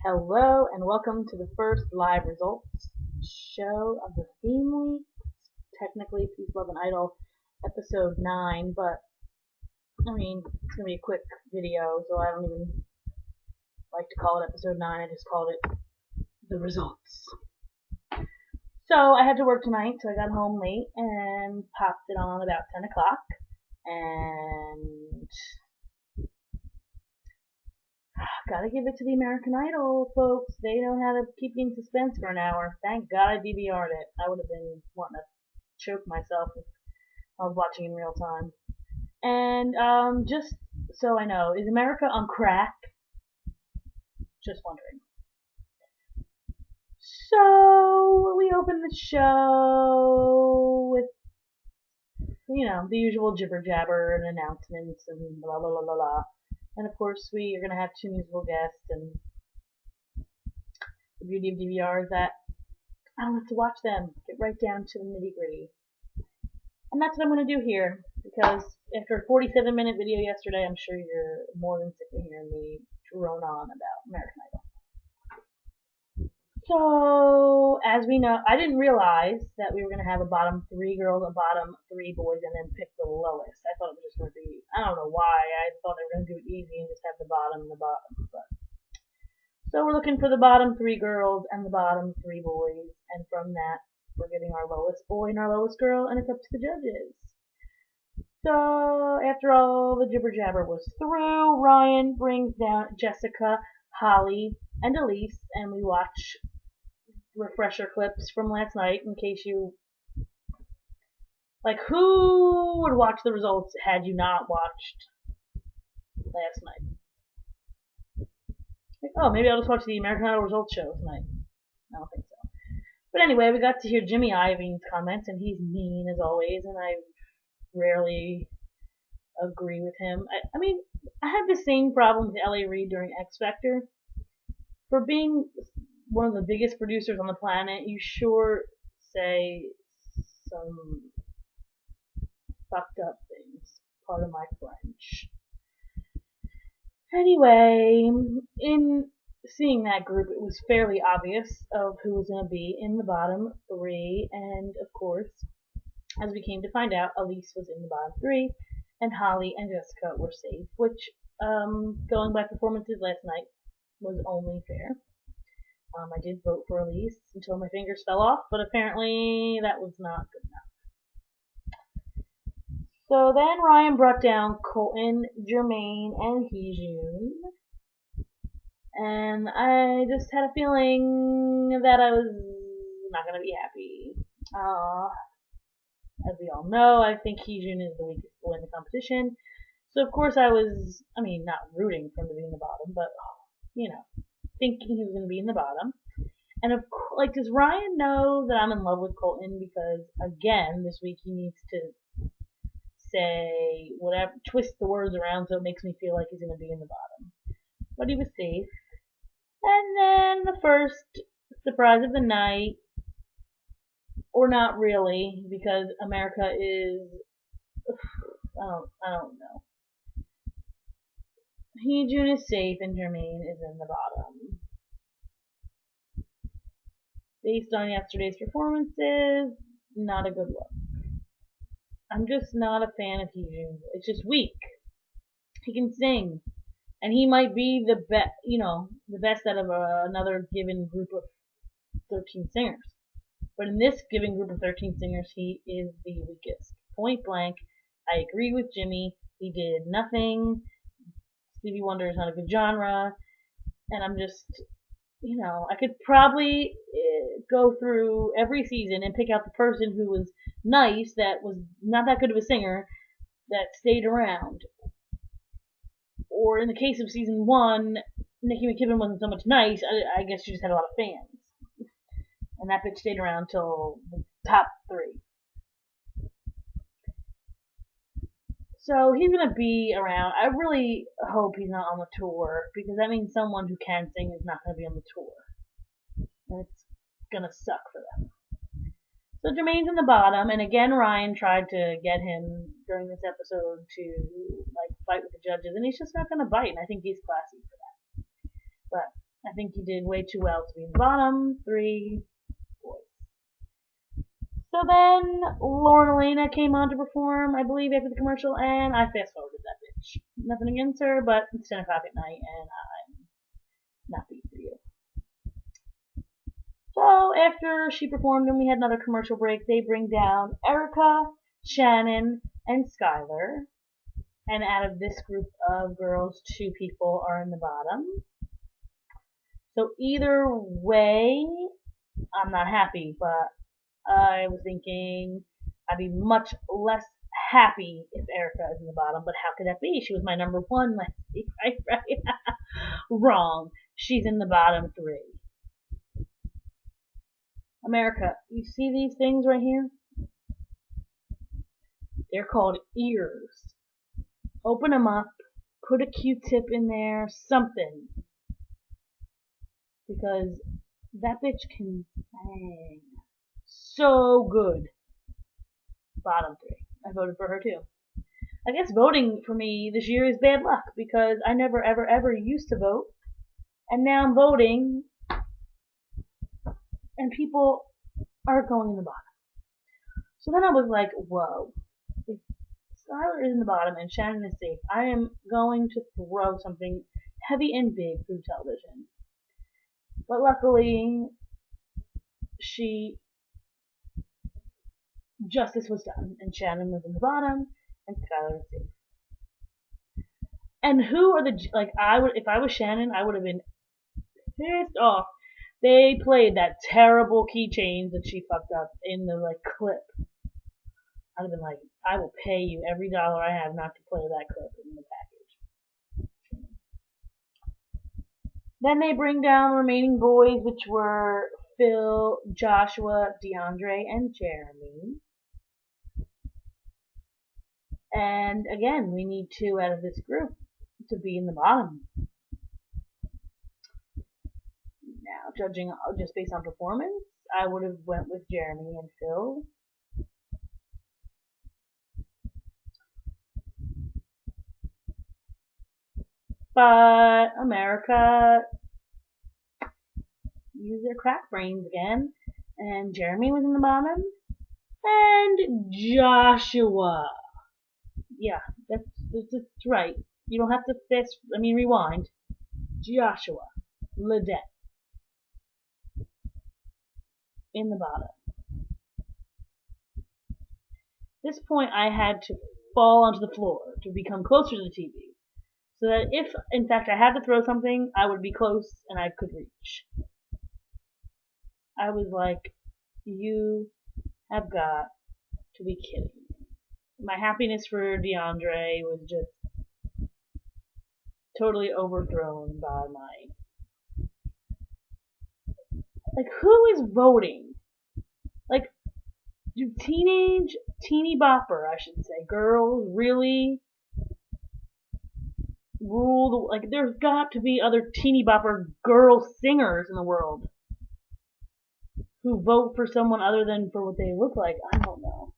Hello and welcome to the first live results show of the theme week. Technically, Peace, Love, and Idol episode 9, but it's going to be a quick video, so I don't even like to call it episode 9. I just called it the results. So I had to work tonight, so I got home late and popped it on about 10 o'clock. And gotta give it to the American Idol folks. They know how to keep you in suspense for an hour. Thank God I DVR'd it. I would have been wanting to choke myself if I was watching in real time. And just so I know, is America on crack? Just wondering. So we open the show with the usual jibber jabber and announcements and blah blah blah blah blah. And of course, we are going to have 2 musical guests, and the beauty of DVR is that I don't have to watch them. Get right down to the nitty gritty. And that's what I'm going to do here, because after a 47-minute video yesterday, I'm sure you're more than sick of hearing me drone on about American Idol. So, as we know, I didn't realize that we were going to have a bottom 3 girls, a bottom 3 boys, and then pick the lowest. I thought it was just going to be, I don't know why, I thought they were going to do it easy and just have the bottom and the bottom. But so we're looking for the bottom 3 girls and the bottom 3 boys, and from that, we're getting our lowest boy and our lowest girl, and it's up to the judges. So, after all the jibber jabber was through, Ryan brings down Jessica, Holly, and Elise, and we watch refresher clips from last night in case you who would watch the results had you not watched last night? Oh, maybe I'll just watch the American Idol results show tonight. I don't think so. But anyway, we got to hear Jimmy Iovine's comments, and he's mean as always, and I rarely agree with him. I had the same problem with L.A. Reid during X Factor. For being one of the biggest producers on the planet, you sure say some fucked up things. Pardon my French. Anyway, in seeing that group, it was fairly obvious of who was going to be in the bottom 3, and of course, as we came to find out, Elise was in the bottom 3, and Holly and Jessica were safe, which, going by performances last night, was only fair. I did vote for Elise until my fingers fell off, but apparently that was not good enough. So then Ryan brought down Colton, Jermaine, and Heejun. And I just had a feeling that I was not going to be happy. As we all know, I think Heejun is the weakest boy in the competition. So of course I was, not rooting for him to be in the bottom, but, thinking he was going to be in the bottom. And does Ryan know that I'm in love with Colton? Because again, this week he needs to say whatever, twist the words around so it makes me feel like he's going to be in the bottom. But he was safe. And then the first surprise of the night, or not really, because America is, I don't know. Heejun is safe and Jermaine is in the bottom. Based on yesterday's performances, not a good look. I'm just not a fan of Heejun. It's just weak. He can sing, and he might be the best, the best out of another given group of 13 singers. But in this given group of 13 singers, he is the weakest. Point blank. I agree with Jimmy. He did nothing. Stevie Wonder is not a good genre, and I'm just, I could probably go through every season and pick out the person who was nice, that was not that good of a singer, that stayed around. Or in the case of season 1, Nicki McKibben wasn't so much nice. I guess she just had a lot of fans. And that bitch stayed around till the top 3. So he's going to be around. I really hope he's not on the tour, because that means someone who can sing is not going to be on the tour. And it's going to suck for them. So Jermaine's in the bottom, and again Ryan tried to get him during this episode to fight with the judges, and he's just not going to bite, and I think he's classy for that. But I think he did way too well to be in the bottom 3 boys. So then Lauren Elena came on to perform, I believe, after the commercial, and I fast forwarded that bitch. Nothing against her, but it's 10 o'clock at night, and I'm not beat for you. So after she performed and we had another commercial break, they bring down Erica, Shannon, and Skylar. And out of this group of girls, 2 people are in the bottom. So either way, I'm not happy, but I was thinking I'd be much less happy if Erica is in the bottom, but how could that be? She was my number 1 last week, right? Wrong. She's in the bottom 3. America, you see these things right here? They're called ears. Open them up, put a Q-tip in there, something. Because that bitch can sing. So good. Bottom 3. I voted for her too. I guess voting for me this year is bad luck because I never ever ever used to vote. And now I'm voting and people are going in the bottom. So then I was like, whoa. If Skylar is in the bottom and Shannon is safe, I am going to throw something heavy and big through television. But luckily, justice was done, and Shannon was in the bottom, and Skylar was safe. And who are if I was Shannon, I would have been pissed off. They played that terrible keychain that she fucked up in the clip. I'd have been like, I will pay you every dollar I have not to play that clip in the package. Then they bring down the remaining boys, which were Phil, Joshua, DeAndre, and Jeremy. And again, we need 2 out of this group to be in the bottom. Now, judging just based on performance, I would have went with Jeremy and Phil. But America used their crack brains again, and Jeremy was in the bottom, and Joshua. Yeah, that's right. You don't have to rewind. Joshua Ledet in the bottom. At this point, I had to fall onto the floor to become closer to the TV, so that if, in fact, I had to throw something, I would be close and I could reach. I was like, you have got to be kidding me. My happiness for DeAndre was just totally overthrown by who is voting? Do teeny bopper, I should say, girls really rule there's got to be other teeny bopper girl singers in the world who vote for someone other than for what they look like. I don't know.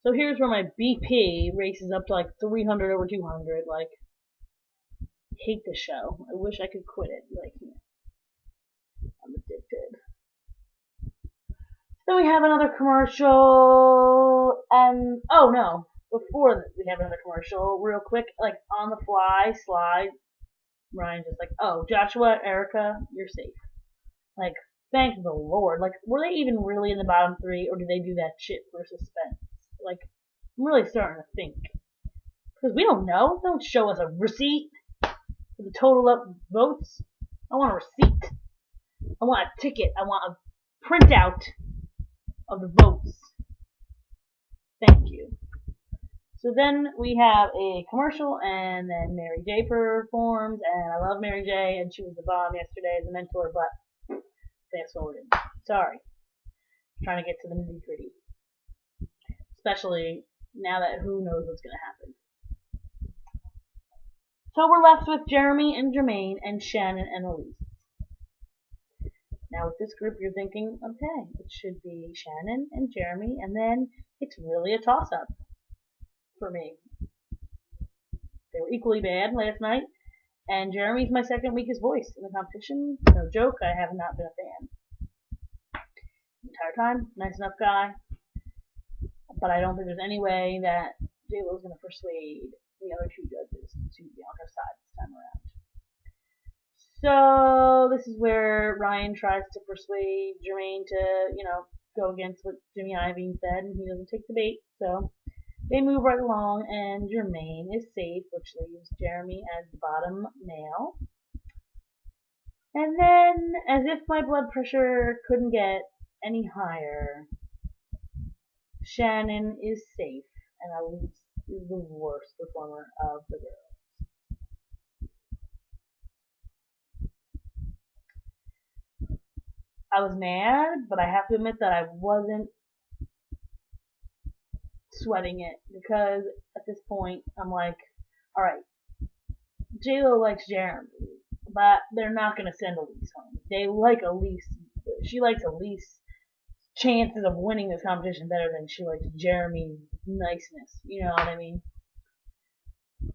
So here's where my BP races up to 300 over 200. Hate the show. I wish I could quit it, but I can't. I'm addicted. Then we have another commercial, and oh no, before we have another commercial, real quick, on the fly slide, Ryan's just oh, Joshua, Erica, you're safe. Thank the Lord. Were they even really in the bottom 3, or did they do that shit for suspense? I'm really starting to think. Because we don't know. Don't show us a receipt for the total up votes. I want a receipt. I want a ticket. I want a printout of the votes. Thank you. So then we have a commercial, and then Mary J performs, and I love Mary J, and she was the bomb yesterday as a mentor, but fast forwarded. Sorry. I'm trying to get to the nitty gritty. Especially now that who knows what's going to happen. So we're left with Jeremy and Jermaine and Shannon and Elise. Now with this group you're thinking, okay, it should be Shannon and Jeremy, and then it's really a toss-up for me. They were equally bad last night, And Jeremy's my second weakest voice in the competition. No joke, I have not been a fan. The entire time, nice enough guy. But I don't think there's any way that JLo's going to persuade the other two judges to be on her side this time around. So this is where Ryan tries to persuade Jermaine to, go against what Jimmy Iovine said, and he doesn't take the bait. So they move right along, and Jermaine is safe, which leaves Jeremy as the bottom male. And then, as if my blood pressure couldn't get any higher, Shannon is safe, and Elise is the worst performer of the girls. I was mad, but I have to admit that I wasn't sweating it, because at this point I'm like, alright, JLo likes Jeremy, but they're not gonna send Elise home. They like Elise. She likes Elise chances of winning this competition better than she likes Jeremy's niceness. You know what I mean?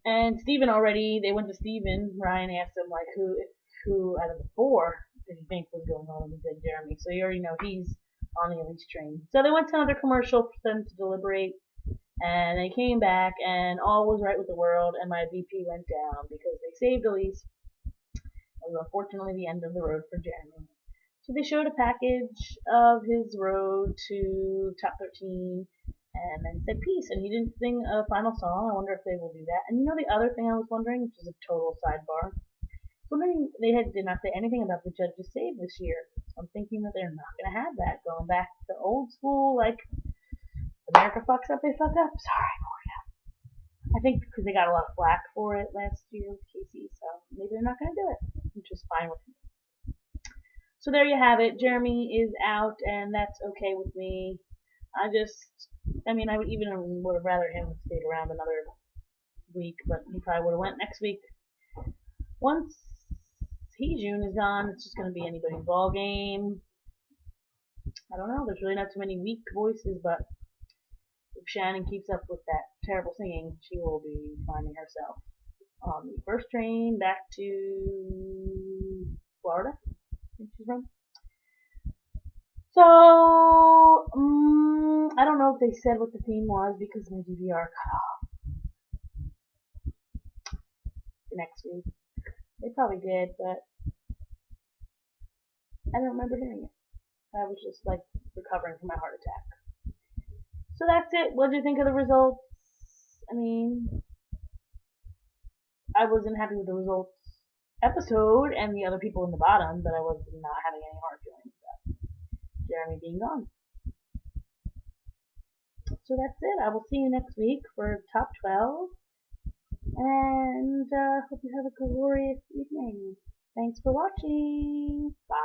And Steven already, they went to Steven. Ryan asked him, like, who out of the four did he think was going home? And he said Jeremy. So you already know he's on the Elise train. So they went to another commercial for them to deliberate. And they came back, and all was right with the world, and my BP went down because they saved Elise. It was unfortunately the end of the road for Jeremy. So they showed a package of his road to top 13, and then said peace, and he didn't sing a final song. I wonder if they will do that. And the other thing I was wondering, which is a total sidebar, I was wondering, they did not say anything about the judges save this year. So I'm thinking that they're not going to have that, going back to old school, like, America fucks up, they fuck up. Sorry, Moria. I think because they got a lot of flack for it last year with Casey, so maybe they're not going to do it, which is fine with me. So there you have it. Jeremy is out, and that's okay with me. I would have rather him stayed around another week, but he probably would have went next week. Once Heejun is gone, it's just going to be anybody's ball game. I don't know. There's really not too many weak voices, but if Shannon keeps up with that terrible singing, she will be finding herself on the first train back to Florida. I think she's from. So, I don't know if they said what the theme was because my DVR cut off for next week. They probably did, but I don't remember hearing it. I was just like recovering from my heart attack. So that's it. What did you think of the results? I wasn't happy with the results episode and the other people in the bottom, but I was not having any hard feelings about Jeremy being gone. So that's it. I will see you next week for top 12. And hope you have a glorious evening. Thanks for watching. Bye.